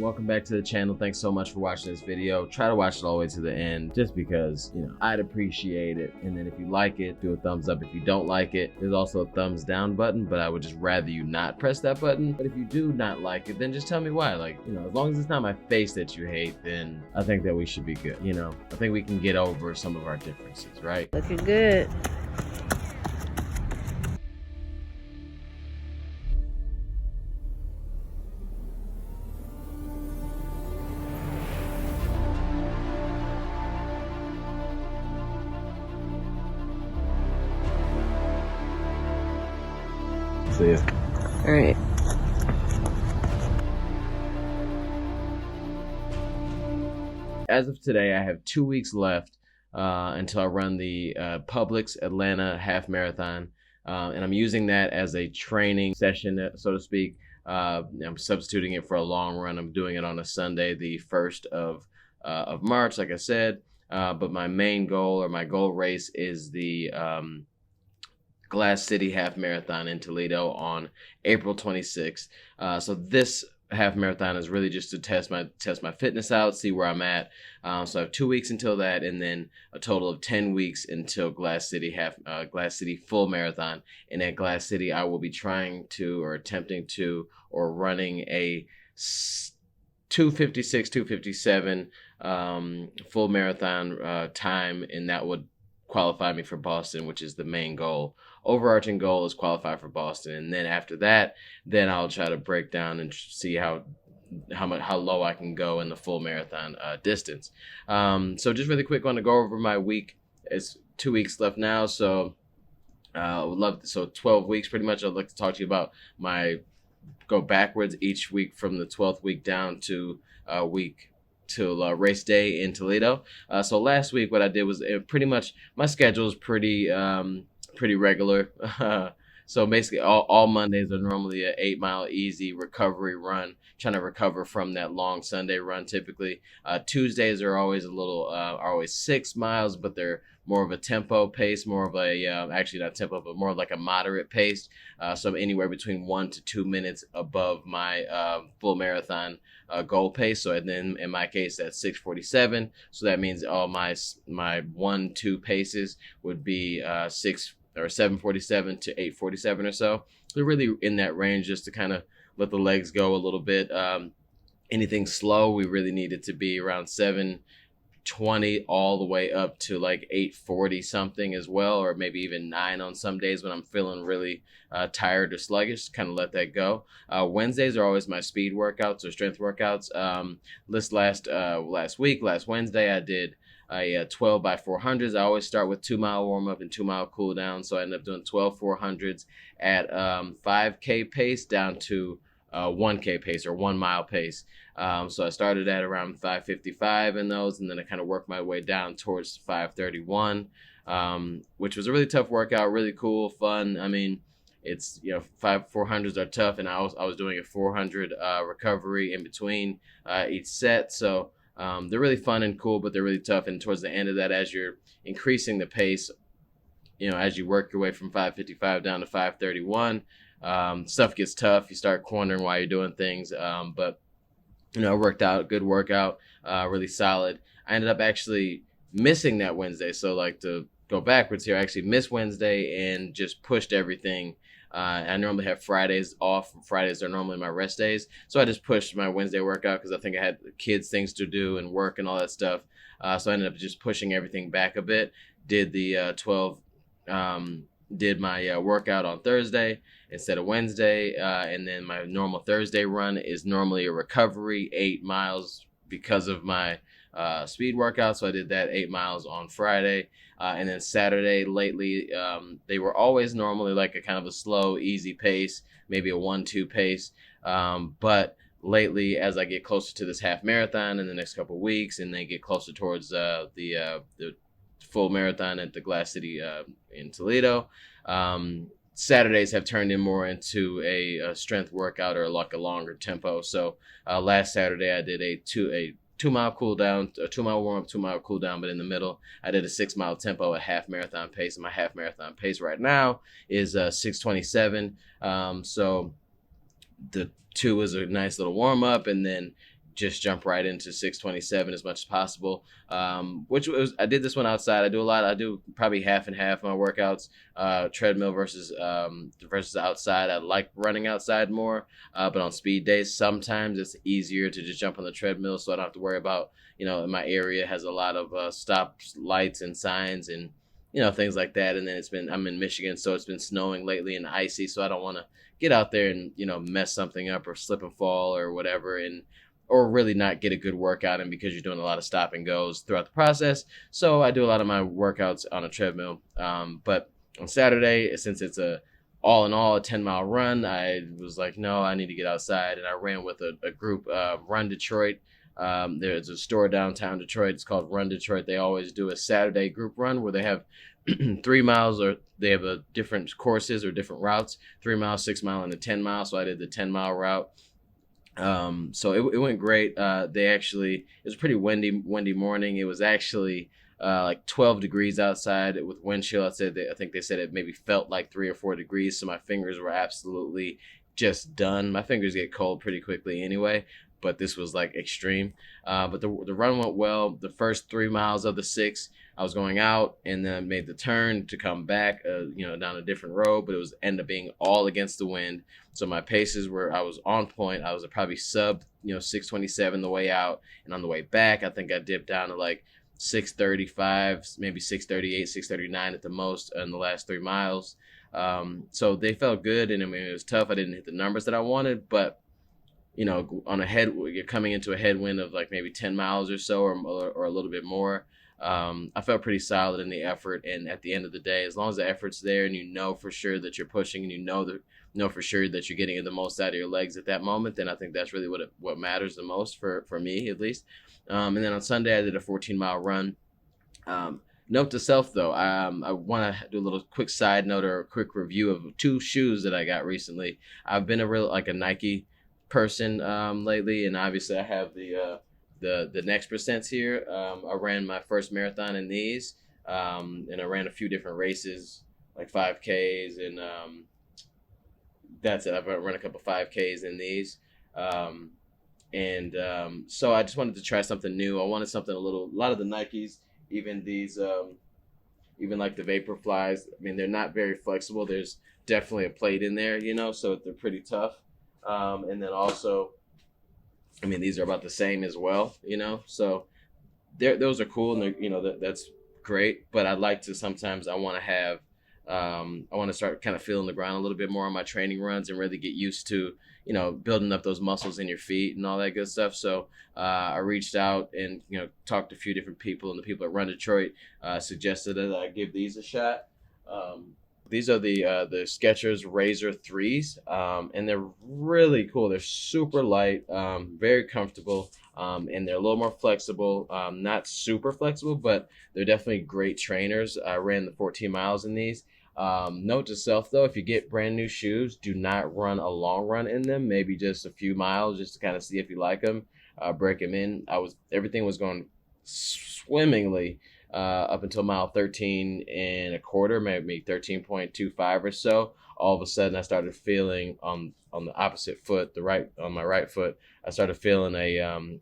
Welcome back to the channel. Thanks so much for watching this video. Try to watch it all the way to the end just because, I'd appreciate it. And then if you like it, do a thumbs up. If you don't like it, there's also a thumbs down button, but I would just rather you not press that button. But if you do not like it, then just tell me why. As long as it's not my face that you hate, then I think that we should be good. I think we can get over some of our differences, right? Looking good. See ya. All right. As of today, I have 2 weeks left until I run the Publix Atlanta Half Marathon. And I'm using that as a training session, so to speak. I'm substituting it for a long run. I'm doing it on a Sunday, the 1st of March, like I said. But my main goal, or my goal race, is the Glass City Half Marathon in Toledo on April 26th. So this half marathon is really just to test my fitness out, see where I'm at. So I have 2 weeks until that, and then a total of 10 weeks until Glass City full marathon. And at Glass City, I will be trying to, or attempting to, or running a 2:56, 2:57 full marathon time, and that would qualify me for Boston, which is the main goal. Overarching goal is qualify for Boston, and then after that, then I'll try to break down and see how low I can go in the full marathon distance. So just really quick, want to go over my week. It's 2 weeks left now, so would love 12 weeks pretty much. I'd like to talk to you about go backwards each week from the 12th week down to week till race day in Toledo. So last week, what I did was pretty much my schedule is pretty regular. So basically, all Mondays are normally an 8-mile easy recovery run, trying to recover from that long Sunday run. Typically, Tuesdays are always always 6 miles, but they're more of a tempo pace, more of a actually not tempo, but more of like a moderate pace. So anywhere between 1 to 2 minutes above my full marathon goal pace. So then in my case, that's 6:47. So that means all my 1-2 paces would be 7:47 to 8:47 or so. They're really in that range, just to kind of let the legs go a little bit. Anything slow, we really need it to be around 7:20 all the way up to like 8:40 something as well, or maybe even 9 on some days when I'm feeling really tired or sluggish. Kind of let that go. Wednesdays are always my speed workouts or strength workouts. Last Wednesday, I did a 12 by 400s. I always start with 2-mile warm up and 2-mile cool down. So I ended up doing 12 400s at 5K pace down to 1K pace, or 1 mile pace. So I started at around 5:55 in those, and then I kind of worked my way down towards 5:31, which was a really tough workout, really cool, fun. I mean, it's 400s are tough, and I was doing a 400 recovery in between each set. So they're really fun and cool, but they're really tough. And towards the end of that, as you're increasing the pace, as you work your way from 5:55 down to 5:31, stuff gets tough. You start cornering while you're doing things. But it worked out. Good workout, really solid. I ended up actually missing that Wednesday. So to go backwards here, I actually missed Wednesday and just pushed everything. I normally have Fridays off. Fridays are normally my rest days. So I just pushed my Wednesday workout because I think I had kids things to do and work and all that stuff. So I ended up just pushing everything back a bit. Did the 12, did my workout on Thursday instead of Wednesday. And then my normal Thursday run is normally a recovery, 8 miles because of my speed workout. So I did that 8 miles on Friday. And then Saturday lately, they were always normally like a kind of a slow, easy pace, maybe a 1-2 pace. But lately, as I get closer to this half marathon in the next couple of weeks, and they get closer towards the full marathon at the Glass City in Toledo, Saturdays have turned in more into a strength workout, or like a longer tempo. So last Saturday I did a 2-mile cool down, a 2-mile warm up, 2-mile cool down, but in the middle I did a 6-mile tempo at half marathon pace. And my half marathon pace right now is 6:27. So the 2 is a nice little warm up, and then just jump right into 627 as much as possible. Which was I did this one outside. I do a lot. I do probably half and half my workouts, treadmill versus outside. I like running outside more, but on speed days, sometimes it's easier to just jump on the treadmill, so I don't have to worry about, my area has a lot of stop lights and signs and things like that. And then I'm in Michigan, so it's been snowing lately and icy, so I don't want to get out there and mess something up or slip and fall or whatever, and or really not get a good workout in because you're doing a lot of stop and goes throughout the process. So I do a lot of my workouts on a treadmill. But on Saturday, since it's all in all a 10-mile run, I was like, no, I need to get outside, and I ran with a group, Run Detroit. There's a store downtown Detroit. It's called Run Detroit. They always do a Saturday group run where they have 3 miles, or they have different courses or different routes, 3 miles, 6 mile, and a 10 mile. So I did the 10-mile route. So it went great. It was a pretty windy morning. It was actually like 12 degrees outside with wind chill. I think they said it maybe felt like 3 or 4 degrees. So my fingers were absolutely just done. My fingers get cold pretty quickly anyway, but this was like extreme. But the run went well. The first 3 miles of the 6, I was going out and then made the turn to come back, down a different road, but it was ended up being all against the wind. So my paces I was on point. I was probably sub, 627 the way out, and on the way back, I think I dipped down to like 635, maybe 638, 639 at the most in the last 3 miles. So they felt good, and I mean it was tough. I didn't hit the numbers that I wanted, but you're coming into a headwind of like maybe 10 miles or so, or a little bit more. I felt pretty solid in the effort, and at the end of the day, as long as the effort's there and you know for sure that you're pushing, and you know for sure that you're getting the most out of your legs at that moment, then I think that's really what matters the most for me at least. And then on Sunday I did a 14-mile run. Note to self though, I want to do a little quick side note or a quick review of 2 shoes that I got recently. I've been a Nike person lately, and obviously I have the Next Percents here. I ran my first marathon in these, and I ran a few different races like 5Ks, and that's it. I've run a couple 5Ks in these, so I just wanted to try something new. I wanted something a lot of the Nikes, even these, even like the Vaporflies. I mean, they're not very flexible. There's definitely a plate in there, so they're pretty tough. And then also, I mean, these are about the same as well, so those are cool, and that's great. But sometimes I want to have, I want to start kind of feeling the ground a little bit more on my training runs and really get used to, building up those muscles in your feet and all that good stuff. So I reached out and, talked to a few different people, and the people at Run Detroit suggested that I give these a shot. These are the Skechers Razor 3s, and they're really cool. They're super light, very comfortable, and they're a little more flexible. Not super flexible, but they're definitely great trainers. I ran the 14 miles in these. Note to self though, if you get brand new shoes, do not run a long run in them. Maybe just a few miles, just to kind of see if you like them. Break them in. Everything was going swimmingly up until mile 13 and a quarter, maybe 13.25 or so. All of a sudden, I started feeling on the opposite foot, on my right foot, I started feeling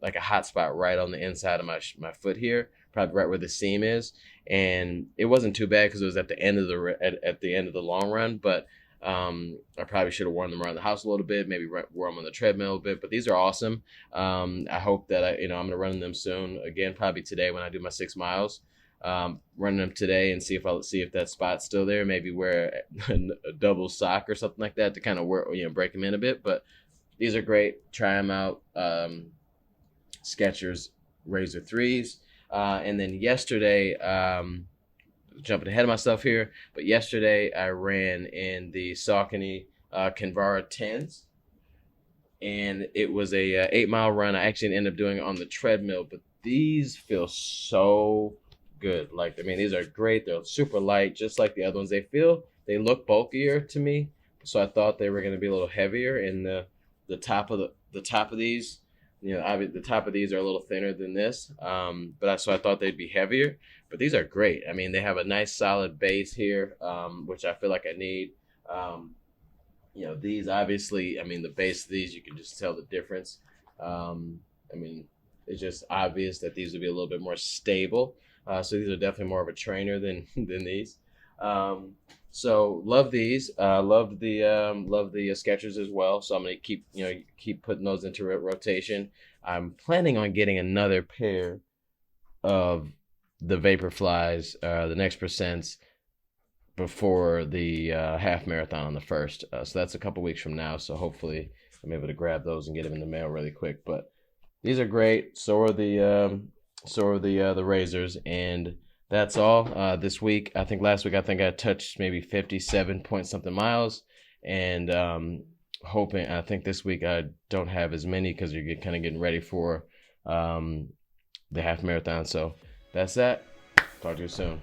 like a hot spot right on the inside of my foot here, probably right where the seam is. And it wasn't too bad because it was at the end of the long run, but I probably should have worn them around the house a little bit, maybe wore them on the treadmill a bit, but these are awesome. I hope that I'm going to run them soon again, probably today when I do my 6 miles. Running them today and see if that spot's still there. Maybe wear a double sock or something like that to kind of work, break them in a bit. But these are great. Try them out. Skechers Razor 3s. And then yesterday, jumping ahead of myself here, but yesterday I ran in the Saucony Kinvara 10s, and it was a 8-mile run. I actually ended up doing it on the treadmill, but these feel so good. Like, I mean, these are great. They're super light, just like the other ones. They look bulkier to me, so I thought they were going to be a little heavier. And the top of these, the top of these are a little thinner than this, so I thought they'd be heavier. But these are great. I mean, they have a nice solid base here, which I feel like I need. These obviously, I mean, the base of these, you can just tell the difference. I mean, it's just obvious that these would be a little bit more stable. So these are definitely more of a trainer than than these. Um, so love these. Love the Skechers as well. So I'm gonna keep putting those into rotation. I'm planning on getting another pair of the Vaporflies, the Next Percents, before the half marathon on the first. So that's a couple weeks from now. So hopefully I'm able to grab those and get them in the mail really quick. But these are great. So are the razors, and that's all this week. I think last week I touched maybe 57 point something miles, and hoping I think this week I don't have as many because you're kind of getting ready for the half marathon. So that's that. Talk to you soon.